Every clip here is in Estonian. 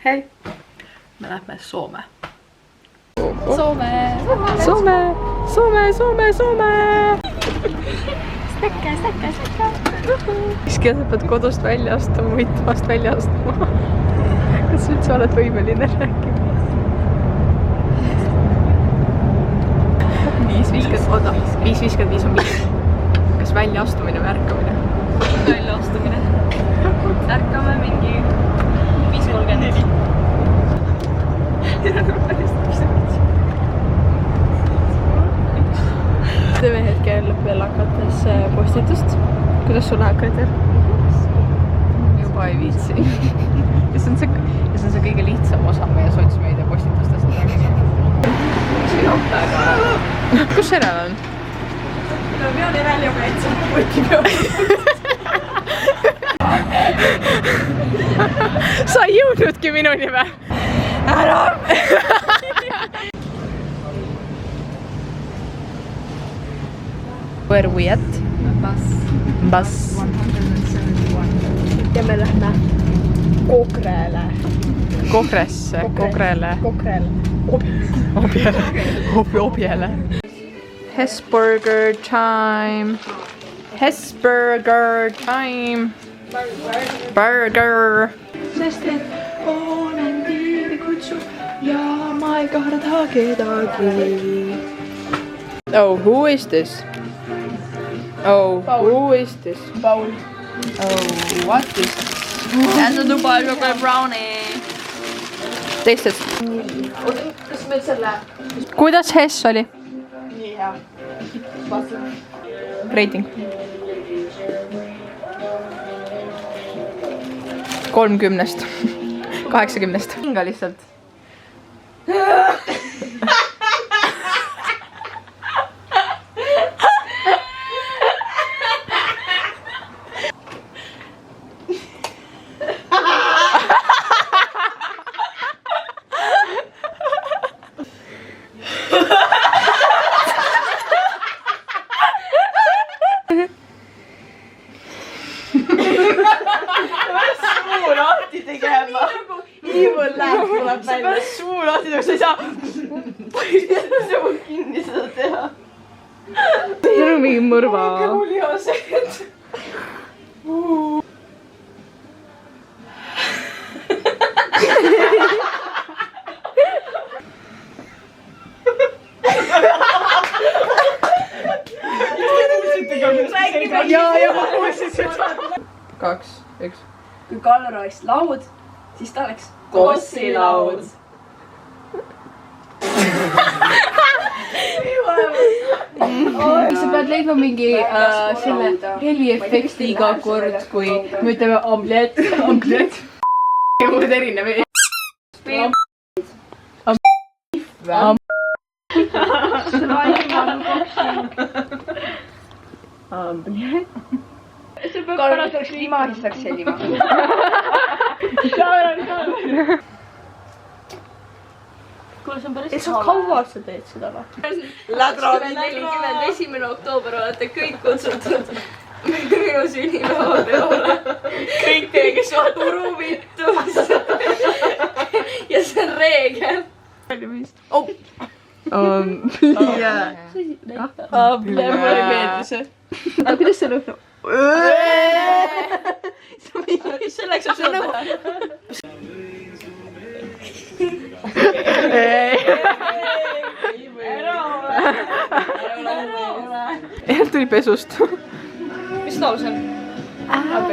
hei, me lähme Soome. Soome! Soome! Soome, Soome, Soome! Säkke! Miski, sa pead kodust välja astuma, mitte vast välja astuma. Kas sa üldse oled võimeline rääkima? 5.55 on mis? Kas välja astumine või ärkamine? Välja astumine. Ärkame mingi 5.34. Teeme hetkel veel hakates postitust. Kuidas sul läheb, Kater? Juba ei viitsi. Ja see on see kõige lihtsam osa meie sotsmeedia postitustest. Kus Erel on? No pean Erel juba etsima poti peal. Sa ei jõudnudki minuni või? Ära! Where we at? Bus. 171. Ja me lähme Kokrele. Kokresse, Kokrele. Objele. Hesburger time. Hesburger time. Burger. Sest et olen tiiri kutsu ja ma ei karda kedagi. Oh, who is this? Oh, who is this? Paul. Oh, what is this? Enda tuba juba brownie. Teistes. Kas meil selle? Kuidas Hess oli? Nii hea. Vaatame. Rating. 30-st. 80-st. Hinga lihtsalt. Suu lahti tegema. Evil laugh tuleb välja. Sa pead suu lahti tegema, sa ei saa kinni seda teha. See on mingi mõrva. Kõhulihased. Ja ma kuulsin seda. 2, 1. Kui Kalle oleks laud, siis ta oleks kossilaud. Sa pead leidma mingi selle heliefektiga kord, kui me ütleme omelett. Muud erinev. Kalle tuleks lima, siis läks helima. Kuule, see on päris Sa kaua sa teed seda või? 41. oktoober olete kõik kutsutud minu sünnipäeva peole. Kõik teie, kes on turuvittus. Ja see on reegel. Mulle ei meeldi see. Aga kuidas see lõhnab? Selleks on see nagu... Jah, tuli pesust. Mis laul see on? Aga me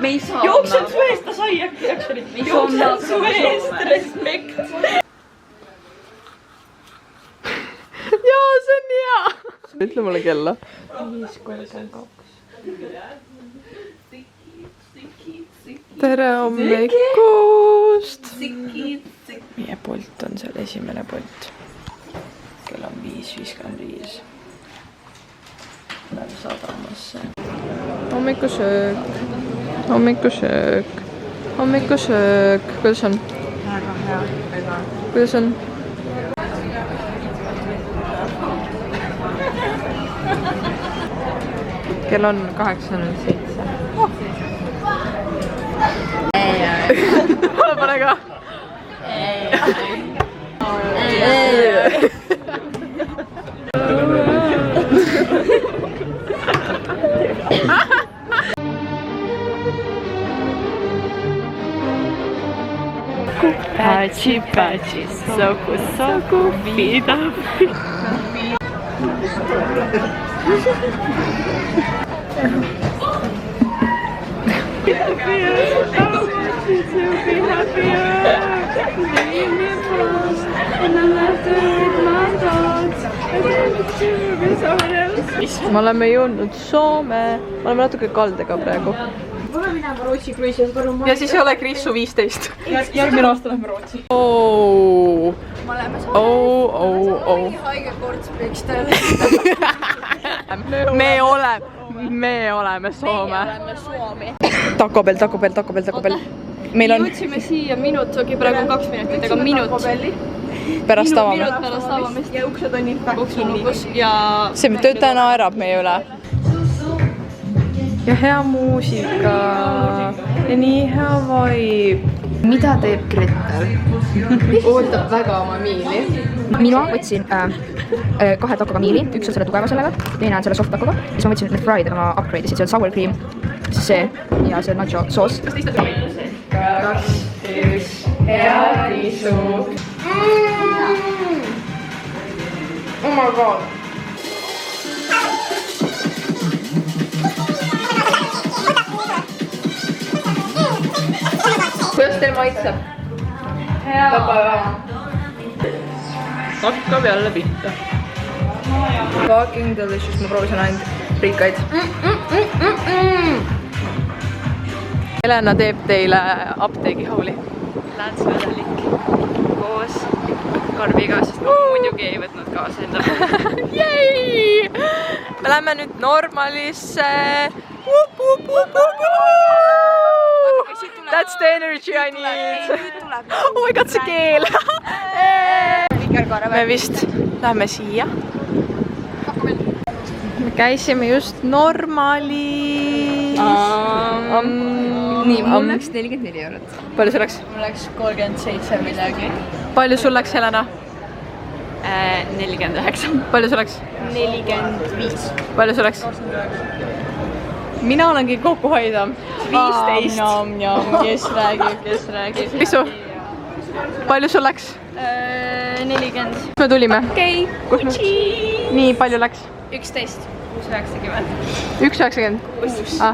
ei saa... Jooksen su eest, ta sai äkki, actually. Jooksen su eest, respekt. Jaa, see on hea. Ütle mulle kella. 5:32. Tere hommikust! Meie Bolt on seal esimene Bolt. Kell on 5:55. Läheb sadamasse. Hommikusöök. Kuidas on? Väga hea. Kuidas on? Kell on 8:07. pane ka. Pachi, pachi, soku, soku, vida. Me oleme jõudnud Soome, me oleme natuke kaldega praegu. Pole minema Rootsi kruiisi, palun. Ja siis ei ole Krissu 15. Järgmine aasta lähme Rootsi. Me oleme Soome. Haige kortsprikstel. Me oleme Soome. Oleme Suomi. Taco Bell. Meil on Jõudsime siia minut, toki praegu 2 minutit, aga minut. pärast avame. Minut pärast avamist. Ja uksed on kinni. Ja See töötaja naerab meie üle. Ja hea muusika. Ja nii hea vibe. Mida teeb Gretel? Ootab väga oma miili. Mina võtsin 2 takoga miili, üks on selle tugeva sellega, teine on selle soft takoga. Siis ma võtsin need fried, aga ma upgrade isin, see on sour cream, siis see ja see nacho soos. 2, 1, hea tisu. Oh my god. Kuidas teil maitseb? Hea. Hakkab jälle pihta. Fucking delicious, ma proovisin ainult rikkaid. Helena teeb teile apteegihauli. Läätsvedelik koos karbiga, sest ma muidugi ei võtnud kaasa endale. Yay! Me läheme nüüd Normalisse. That's the energy I need. Oh my god, see keel. Me vist läheme siia. Me käisime just Normalis. Nii, mul läks 44 eurot. Palju sul läks? Mul läks 37 midagi. Palju sul läks, Helena? 49. Palju sul läks? 45. Palju sul läks? Mina olengi kokkuhoidam. 15. Kes räägib. Miksu? Palju sul läks? 40. Kus me tulime? Okei. Nii, palju läks? 11. 6,90. 1,90?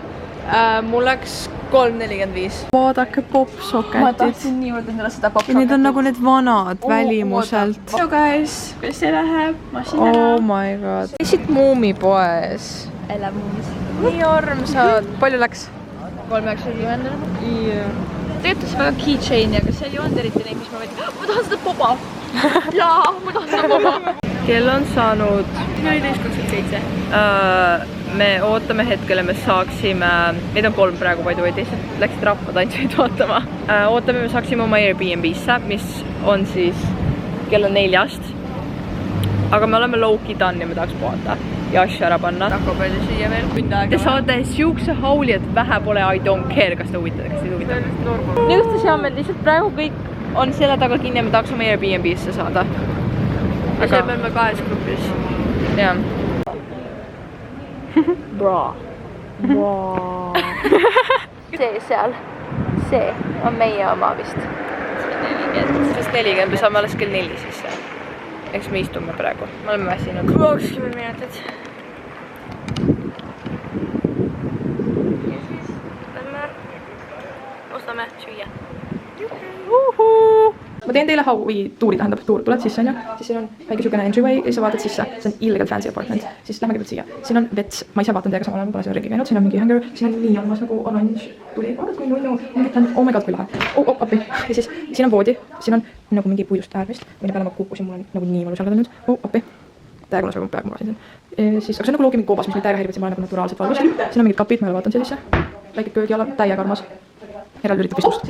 Mul läks 3,45. Vaadake popsoketid. niivõrd endale seda Ja need on nagu need vanad välimuselt. So guys, kuidas see läheb? Oh my god. Käisid Muumipoes. Elab muumis. Nii armsad. Palju läks? 3,90. Töötas väga keychaini, aga seal ei olnud eriti neid, mis ma võtin. Ma tahan seda poba. Jaa, ma tahan seda poba. Kell on saanud 14,27. me ootame hetkel ja me saaksime, neid on 3 praegu by the way, teised läksid rahvatantsuid vaatama. Ootame, me saaksime oma Airbnb-sse, mis on siis kella 4-st. Aga me oleme low-key done ja me tahaks puhata ja asju ära panna. Taco Belli süüa veel tund aega. Te saate siukse hauli, et vähe pole I don't care, kas te huvitate, kas te huvitate. Nii õhtus hea meil lihtsalt praegu kõik on selle taga kinni ja me tahaks oma Airbnb-sse saada. Ja see peame 2 grupis. Jah. Bra. See seal. See on meie oma vist. 40. Sest 40, me saame alles kell 4 sisse. Eks me istume praegu. Me oleme väsinud. 20 minutit. Lähme. Ostame süüa. Ma teen teile tuuri, tähendab tuur, tuled sisse onju, siis siin on väike siukene entryway ja sa vaatad sisse, see on illegal fancy apartment, siis lähme kõigepealt siia. Siin on vets, ma ise vaatan teiega samal ajal, ma pole seda ringi käinud, siin on mingi hanger, siin on nii olmas nagu oranž tuli, vaatad kui nunnu, ma mõtlen, oh my god, kui lahe, appi. Ja siis siin on voodi, siin on nagu mingi puidust äärmist, mille peale ma kukkusin, mul on nagu nii valus jalgadel nüüd, appi. Täiega mõnes väga peaaegu murasin siin. Siis, aga see on nagu loogi mingi koobas, mis mind täiega häirib, et siin ma olen nagu naturaalselt valus. Siin on mingid kapid, ma vaatan siia sisse. Väike köögiala, täiega armas. Eraldi üritab vistust.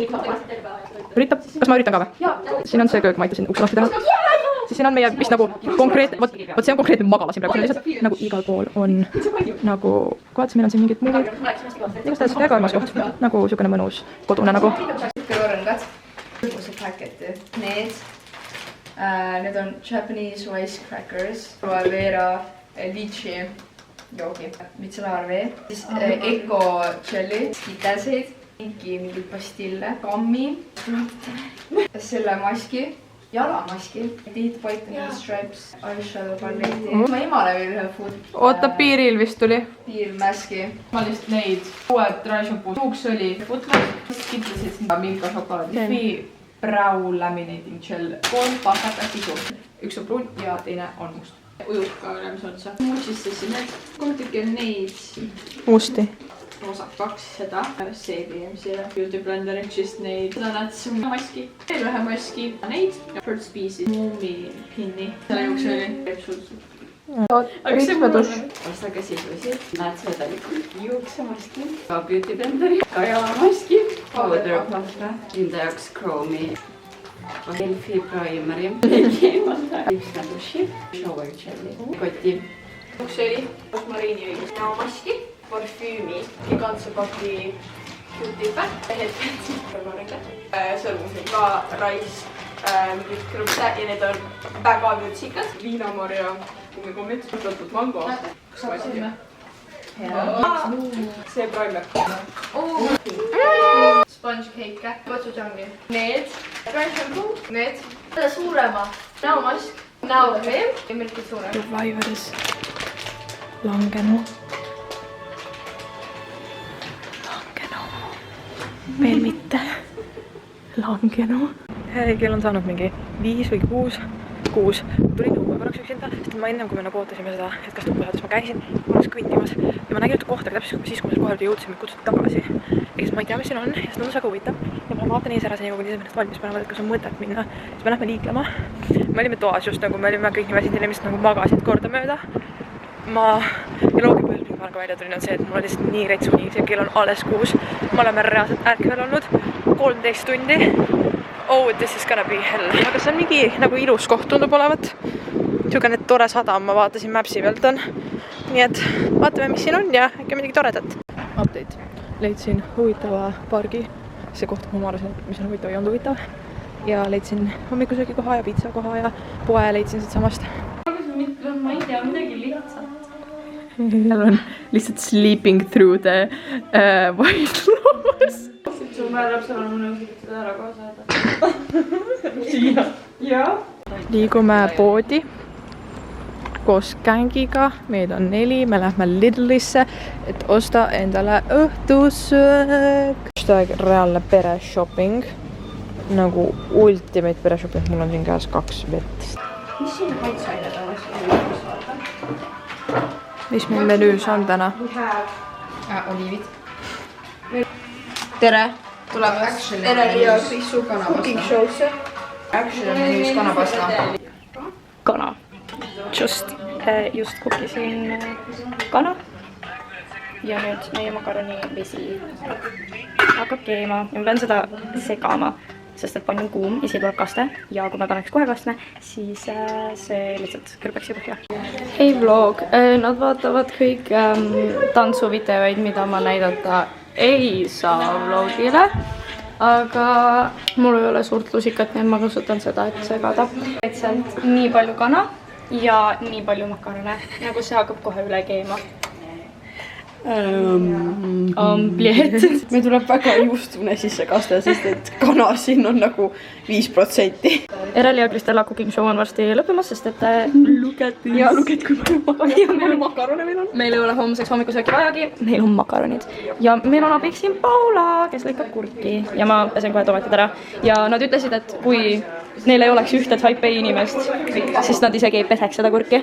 Üritab? Kas ma üritan ka või? Siin on see köök, ma aitasin ukse lahti teha. siis siin on meie vist nagu konkreetne, vot see on konkreetne magala siin praegu, siin lihtsalt nagu igal pool on nagu, vaatasin, meil on siin mingid muud, igastahes väga armas koht, nagu siukene mõnus kodune nagu. Kõrvõrngad, paketti, need on Japanese rice crackers, aloe vera, lychee joogi, mitselaarvee, siis Eco jelly, skiteseid, mingeid pastille, kammi, selle maski, jalamaski, Teeth Whitening Stripes, eyeshadow paleti. Ma emale veel ühe food. Oota, piiril vist tuli. Piirmaski. Ma lihtsalt neid uued dry shampoo, juuksõli, footmask, skitlesid sinna Milka šokolaadi, brow laminating gel, 3 paketat isu. Üks on pruun ja teine on must. Ujub ka ülemise otsa. Muusistasin need 3 tükki on neid. Musti. Roosa 2 seda, CBM-sile, Beauty Blenderi, siis neid, seda näed maski, veel ühe maski, neid ja First Species, Moomi pinni, selle juuksõli. Ripmeduš. Osta käsitlusi, näed seda juuksemaski, ka Beauty Blenderi, ka jalamaski, powder pasta, enda jaoks Chrome'i, Elfi primeri, lipsmeduši, shower jelly, koti, juuksõli, rosmariiniõli, näomaski, parfüümi, gigantse paki Q-tippe, sõrmused ka rais, mingid krõpse ja need on väga mütsikad. Viinamarja kummikommid, lõtud mango. Kas vasime? See primer. Sponge cake, kotsujangi. Need, dry shampoo, Need, selle suurema, näomask, näokreem ja milkid suurem. Vaivaris langenu. Veel mitte langenu. Kell on saanud mingi 5 või 6. Tulin õue korraks üksinda, sest ma ennem, kui me nagu ootasime seda hetkast õppusaates, ma käisin korraks kõndimas ja ma nägin ühte kohta, aga täpselt siis, kui me kohale jõudsime, kutsuti tagasi. Ja siis ma ei tea, mis siin on ja see tundus väga huvitav. Ja ma vaatan ees ära see, kui ennast valmis panevad, et kas on mõtet minna. Siis me lähme liiklema. Me olime toas just nagu, me olime kõik nii väsinud inimesed nagu magasid kordamööda. Ja loogipõhjus, mis ma olen ka välja tulin, on see, et mul on lihtsalt nii retsuni, see kell on alles 6. Me oleme reaalselt ärkvel olnud 13 tundi. Oh, this is gonna be hell. Aga see on mingi nagu ilus koht tundub olevat. Siukene tore sadam, ma vaatasin Mapsi pealt on. Nii et vaatame, mis siin on ja äkki midagi toredat. Update. Leidsin huvitava pargi. See koht, kui ma arvasin, mis on huvitav ja on huvitav. Ja leidsin hommikusöögi koha ja pizza koha ja poe leidsin siit samast. Ma ei tea, midagi lihtsalt. Seal on lihtsalt sleeping through the white loos. Sul määrab seal on nõus, et seda ära kaasa saada. Jaa. Liigume poodi koos gängiga. Meid on 4. Me lähme Lidlisse, et osta endale õhtusöök. Reaalne pere shopping. Nagu ultimate pere shopping. Mul on siin käes 2 vett. Mis siin kaitseained on? Mis meil menüüs on täna? Oliivid. Tere! Tuleb Ere-Liia cooking show'sse. Action on menüüs kanapasta. Kana. Just kukkisin kana. Ja nüüd meie makaroni vesi hakkab keema ja ma pean seda segama, sest et palju on kuum ja siia tuleb kaste ja kui ma paneks kohe kastme, siis see lihtsalt kõrbeks ja põhja. Hei vlog, nad vaatavad kõik tantsuvideoid, mida ma näidata ei saa vlogile, aga mul ei ole suurt lusikat, nii et ma kasutan seda, et segada. Lihtsalt nii palju kana ja nii palju makarone, nagu see hakkab kohe üle keema. Me tuleb väga juustune sisse kaste, sest et kana siin on nagu 5%. Ere-Liia Kristella cooking show on varsti lõppemas, sest et lugeti kui palju makarone meil on. Meil ei ole homseks hommikusööki vajagi, meil on makaronid. Ja meil on abiks siin Paula, kes lõikab kurki. Ja ma pesen kohe tomatid ära. Ja nad ütlesid, et kui neil ei oleks ühte Taipei inimest, siis nad isegi ei peseks seda kurki.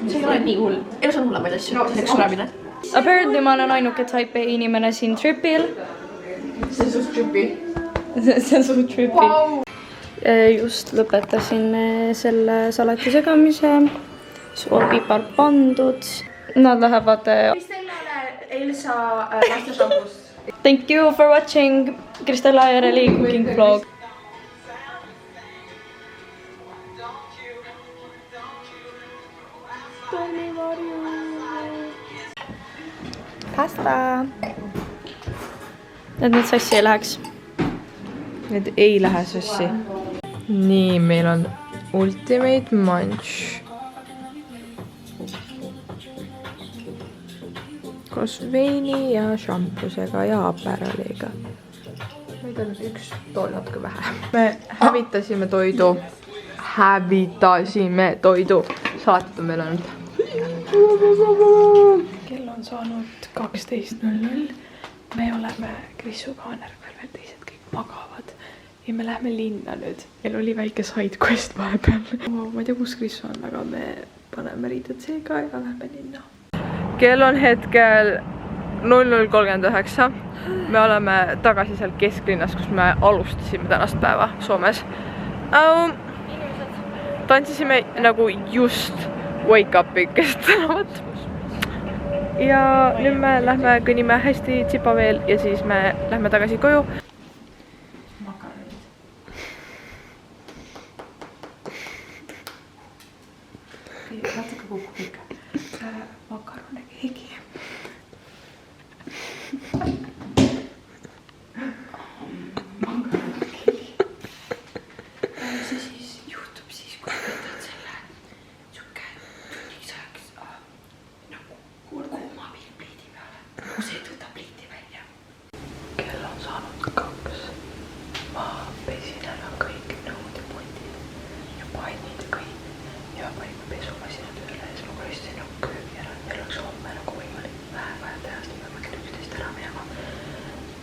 See ei ole nii hull. Elus on hullemaid asju, näiteks sulemine. Apparently ma olen ainuke Taipei inimene siin tripil. See on suht tripi. See on suht tripi. Wow. Just lõpetasin selle salati segamise. Soolpipar pandud. Nad lähevad... Kristellale Elsa lasteshampust. Thank you for watching Kristella ja Ere-Liia cooking vlog. pasta. Et need sassi ei läheks. Need ei lähe sassi. Nii, meil on Ultimate Munch. Koos veini ja šampusega ja aperoliga. Meid on üks tool natuke vähe. Me hävitasime toidu. Saadet on meil olnud. Kell on saanud 12.00. Me oleme Krissuga Anergal, veel teised kõik magavad. Ja me lähme linna nüüd. Meil oli väike sidequest vahepeal. Ma ei tea, kus Krissu on, aga me paneme riided seega ja lähme linna. Kell on hetkel 00.39. Me oleme tagasi seal kesklinnas, kus me alustasime tänast päeva Soomes. Tantsisime nagu just wake up'i keset tänavat. Ja nüüd me lähme kõnnime hästi tsipa veel ja siis me lähme tagasi koju. Natuke kukub ikka. Makarone keegi. See siis juhtub siis, kui võtad selle siuke tunniks ajaks nagu kuuma pliidi peale. See võtab pliidi välja. Kell on saanud 2. Ma pesin ära kõik nõud ja potid ja pannid ja kõik. Ja panime pesumasina tööle ja siis ma koristin nagu köögi ära. Meil oleks homme nagu võimalik vähe vaja teha, siis me peame kell 11 ära minema.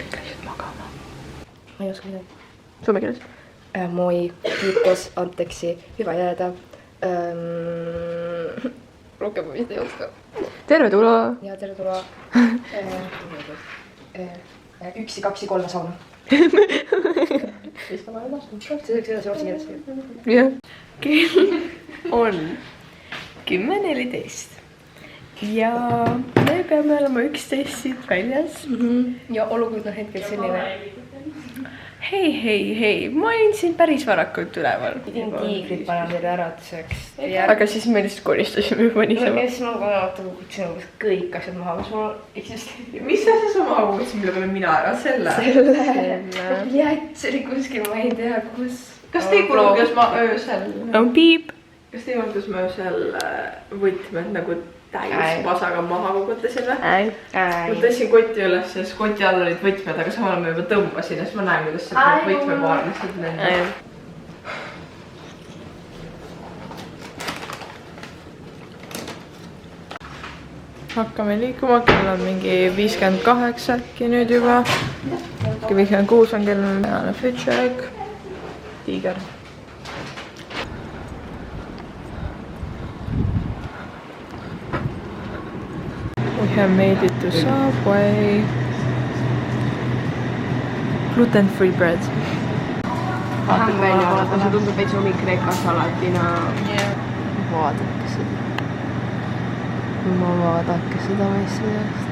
Kõik läksid magama. Ma ei oska midagi. Soome keeles? Moi, kiitos, anteeksi, hyvä jäädä. Lukema vist ei oska. Tervetuloa! Ja tervetuloa. 1, 2, 3 sauna. Mis ma olen lasnud? See oleks edasi rootsi keeles. Jah. Kell on 10.14. Ja me peame olema 11 siit väljas. Ja olukord on hetkel selline. Hei, ma olin siin päris varakult üleval. Pidin tiigrid panema teile äratuseks. Aga siis me lihtsalt koristasime juba niisama. Ja siis ma vaatan, kutsin kõik asjad maha, mis mul eksisteerib. Mis asja sa maha kutsid, mille peale mina ära selle? Jäts oli kuskil, ma ei tea, kus. Kas te ei kuulnud, kas ma öösel... On piip. Kas te ei olnud, kas ma öösel võtmed nagu täis pasaga maha kukutasin või? Ma tõstsin koti üles ja siis koti all olid võtmed, aga samal ma juba tõmbasin ja siis ma näen, kuidas see võtmepaar lihtsalt lendab. Hakkame liikuma, kell on mingi 58 äkki nüüd juba. 56 on kell on fit check. Tiiger. We have made it to Subway. Gluten-free bread. Vaatad välja, vaata, see tundub veits omi kreeka salatina. Vaadake seda. Vaadake seda asjast.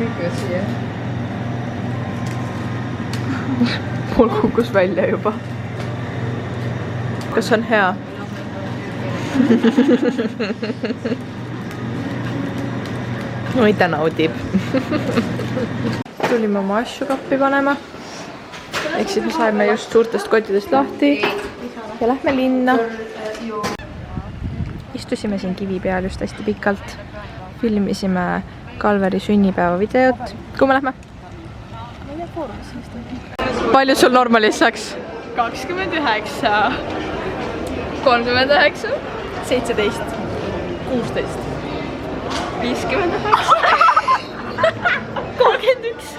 Kõik on siia. Pool kukkus välja juba. Kas on hea? Oi, ta naudib. Tulime oma asju kappi panema. Ehk siis me saime just suurtest kottidest lahti ja lähme linna. Istusime siin kivi peal just hästi pikalt. Filmisime Kalveri sünnipäeva videot. Kuhu me lähme? Palju sul normalis läks? 29, 39, 17, 16, 59, 31.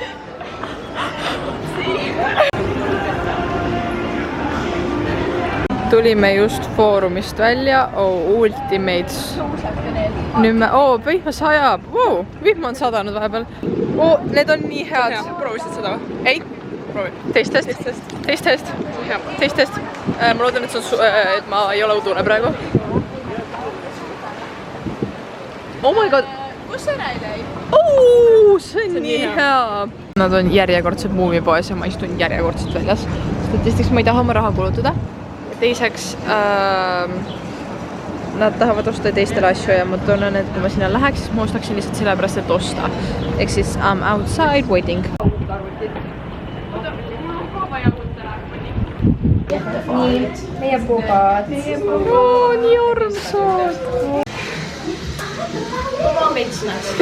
Tulime just Foorumist välja. Ultimates. Nüüd me... vihma sajab. Vihma on sadanud vahepeal. Need on nii head. Proovisid seda või? Ei. Proovi. Teist. Ma loodan, et ma ei ole udune praegu. Oh my god. Kus sa näid jäi? See on nii hea. Nad on järjekordsed muumipoes ja ma istun järjekordselt väljas. Statistiksi ma ei taha oma raha kulutada. Teiseks nad tahavad osta teistele asju ja ma tunnen, et kui ma sinna läheks, siis ma ostaksin lihtsalt sellepärast, et osta. Ehk siis I'm outside waiting. nii, meie pugad. Oo, nii armsad. Oma metsnast.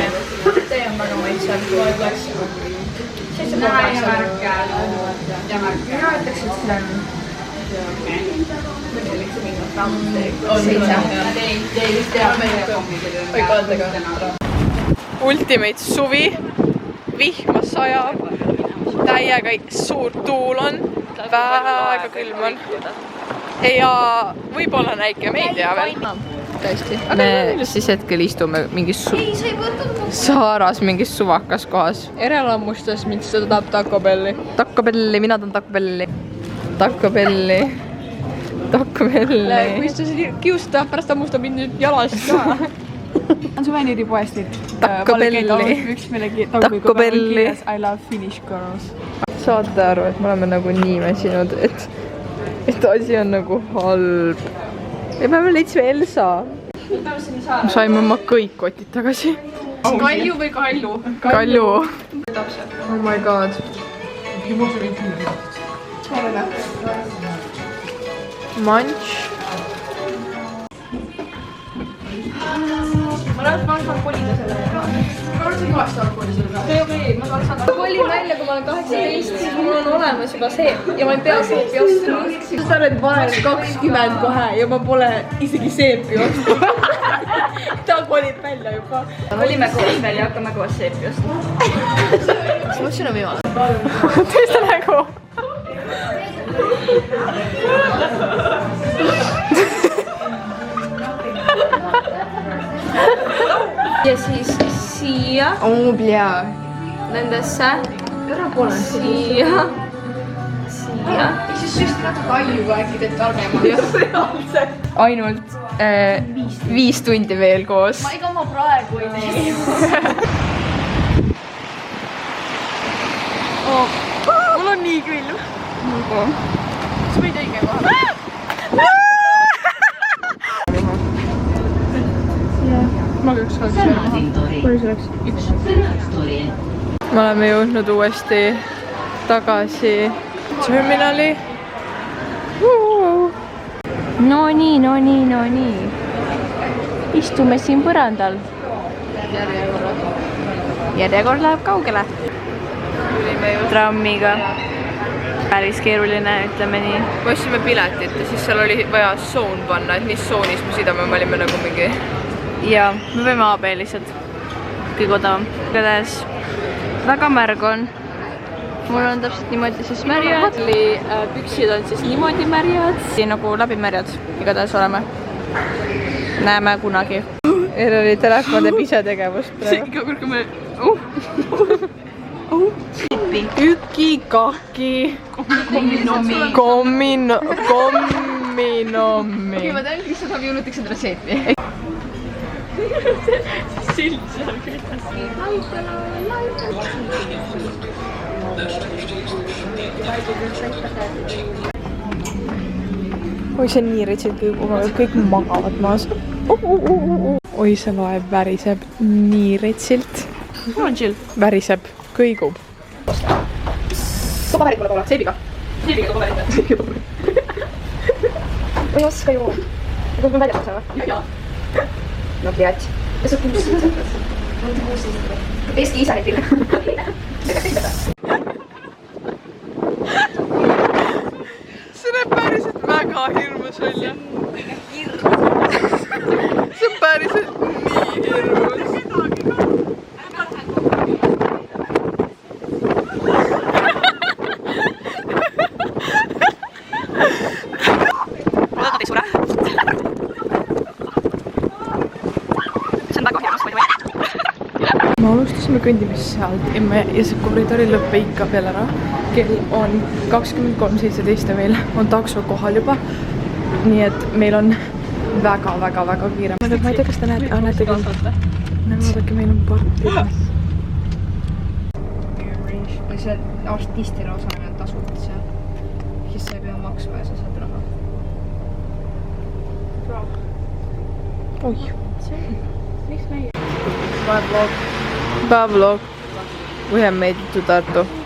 See on väga maitsev. Mina ütleks, et see on Ultimate suvi, vihma sajab, täiega suur tuul on, väga külm on. Ja võib-olla näike, me ei tea veel. Tõesti. Me siis hetkel istume mingis Saharas mingis suvakas kohas. Erelamustas mind seda tahab Taco Belli. Taco Belli, mina tahan Taco Belli. Taco Belli. Taco Belli. Kui see kiustab, pärast hammustab mind nüüd jalast ka. On suveniiripoest nüüd. Taco Belli. Üks millegi Taco Belli. I love Finnish girls. Saate aru, et me oleme nagu nii väsinud, et asi on nagu halb. Me peame leitsime Elsa. Saime oma kõik kotid tagasi. Kalju või kalju? Kalju. Oh my god. Munch. Ma arvan, et ma saan kolida selle. Ma arvan, et kohast saab kolida selle. Okei, ma saan. ma kolin välja, kui ma olen 18, siis mul on olemas juba see ja ma ei pea seepi ostma. Sa oled vanem 20 kohe ja ma pole isegi seepi ostnud. Ta kolib välja juba. olime koos veel ja hakkame koos seepi ostma. ma mõtlesin, on viimane. Tõesti nägu. ja siis siia. Oh, pea. Nendesse. Siia. Siia. Siis süsti natuke kalju äkki teed targemaks. Ainult 5 tundi veel koos. Ega ma praegu ei tee. Mul on nii külm. Sa võid õige koha. Ma üks Me oleme jõudnud uuesti tagasi terminali. no nii. istume siin põrandal. järjekord läheb kaugele. trammiga. päris keeruline, ütleme nii. Me ostsime piletit ja siis seal oli vaja soon panna, et mis soonis me sõidame, me olime nagu mingi... ja me võime AB lihtsalt. kõige odavam. igatahes väga märg on. mul on täpselt niimoodi siis märjad. püksid on siis niimoodi märjad. nagu läbimärjad. igatahes oleme. näeme kunagi. Erali telefon teeb ise tegevust praegu. Iga kord, kui me... Üki, kaki. Komminomi. Okei, ma tean, Krista tahab jõuluteks endale seepi. Sild seal kütas. Oi, see on nii retsilt, kõik magavad maas. Oi, see laev väriseb nii retsilt. mul on chill. Väriseb, kõigub. paberit mulle poole, seebiga. Seebiga paberit. Ma ei oska ju. Kas me välja saame? Jaa. No pjats. Ja see on 600. Eesti isahetiga. See näeb päriselt väga hirmus välja. See on päriselt nii hirmus. Me alustasime kõndimist sealt ja see koridori lõpp peikab veel ära. Kell on 23:17 ja meil on takso kohal juba. Nii et meil on väga kiire. Ma ei tea, kas te näete küll. Vaadake, meil on parti. See artistile osalemine on tasuta seal. Siis sa ei pea maksma ja sa saad raha. oih. Miks meie? Bye vlog. We have made it to Tartu.